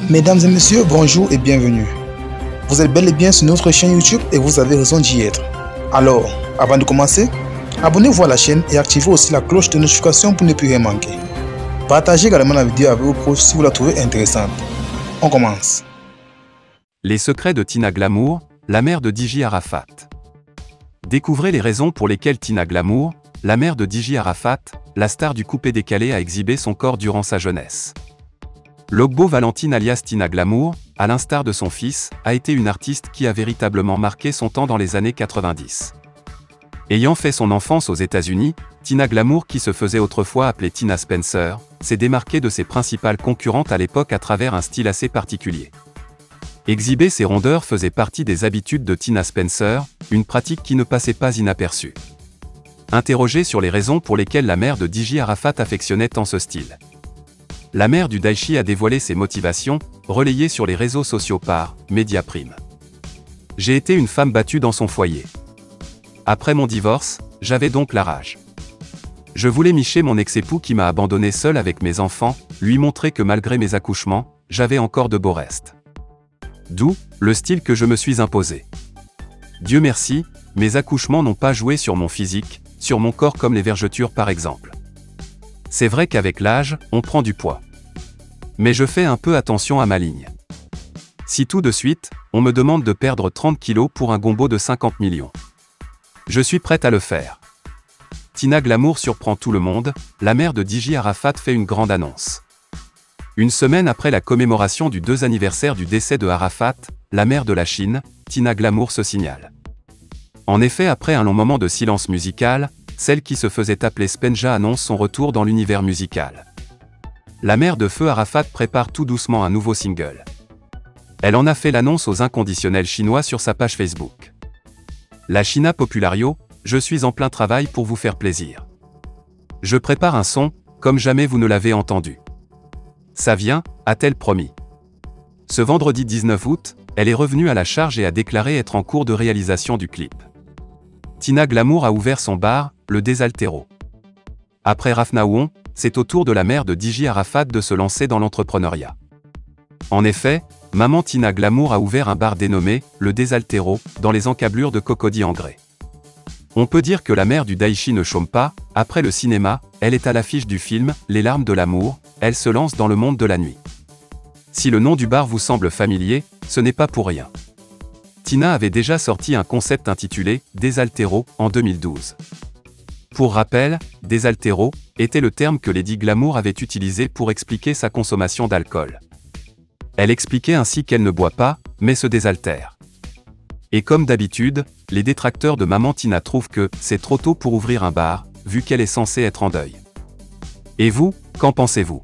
Mesdames et messieurs, bonjour et bienvenue. Vous êtes bel et bien sur notre chaîne YouTube et vous avez raison d'y être. Alors, avant de commencer, abonnez-vous à la chaîne et activez aussi la cloche de notification pour ne plus rien manquer. Partagez également la vidéo avec vos proches si vous la trouvez intéressante. On commence. Les secrets de Tina Glamour, la mère de DJ Arafat. Découvrez les raisons pour lesquelles Tina Glamour, la mère de DJ Arafat, la star du coupé-décalé, a exhibé son corps durant sa jeunesse. Logbo Valentine alias Tina Glamour, à l'instar de son fils, a été une artiste qui a véritablement marqué son temps dans les années 90. Ayant fait son enfance aux États-Unis, Tina Glamour, qui se faisait autrefois appeler Tina Spencer, s'est démarquée de ses principales concurrentes à l'époque à travers un style assez particulier. Exhiber ses rondeurs faisait partie des habitudes de Tina Spencer, une pratique qui ne passait pas inaperçue. Interrogée sur les raisons pour lesquelles la mère de DJ Arafat affectionnait tant ce style, la mère du Daichi a dévoilé ses motivations, relayées sur les réseaux sociaux par Mediaprime. J'ai été une femme battue dans son foyer. Après mon divorce, j'avais donc la rage. Je voulais micher mon ex-époux qui m'a abandonné seul avec mes enfants, lui montrer que malgré mes accouchements, j'avais encore de beaux restes. D'où le style que je me suis imposé. Dieu merci, mes accouchements n'ont pas joué sur mon physique, sur mon corps comme les vergetures par exemple. C'est vrai qu'avec l'âge, on prend du poids. Mais je fais un peu attention à ma ligne. Si tout de suite, on me demande de perdre 30 kilos pour un gombo de 50 millions. Je suis prête à le faire. Tina Glamour surprend tout le monde, la mère de DJ Arafat fait une grande annonce. Une semaine après la commémoration du 2 anniversaire du décès de Arafat, la mère de la Chine, Tina Glamour se signale. En effet, après un long moment de silence musical, celle qui se faisait appeler Spenja annonce son retour dans l'univers musical. La mère de feu Arafat prépare tout doucement un nouveau single. Elle en a fait l'annonce aux inconditionnels chinois sur sa page Facebook. La China Populario, je suis en plein travail pour vous faire plaisir. Je prépare un son, comme jamais vous ne l'avez entendu. Ça vient, a-t-elle promis. Ce vendredi 19 août, elle est revenue à la charge et a déclaré être en cours de réalisation du clip. Tina Glamour a ouvert son bar, le Désaltéro. Après Rafnaouon, c'est au tour de la mère de DJ Arafat de se lancer dans l'entrepreneuriat. En effet, maman Tina Glamour a ouvert un bar dénommé le Désaltéro, dans les encablures de Cocody-en-Grès. On peut dire que la mère du Daichi ne chôme pas, après le cinéma, elle est à l'affiche du film Les larmes de l'amour, elle se lance dans le monde de la nuit. Si le nom du bar vous semble familier, ce n'est pas pour rien. Tina avait déjà sorti un concept intitulé « Désaltéro » en 2012. Pour rappel, « Désaltéro » était le terme que Lady Glamour avait utilisé pour expliquer sa consommation d'alcool. Elle expliquait ainsi qu'elle ne boit pas, mais se désaltère. Et comme d'habitude, les détracteurs de Maman Tina trouvent que c'est trop tôt pour ouvrir un bar, vu qu'elle est censée être en deuil. Et vous, qu'en pensez-vous ?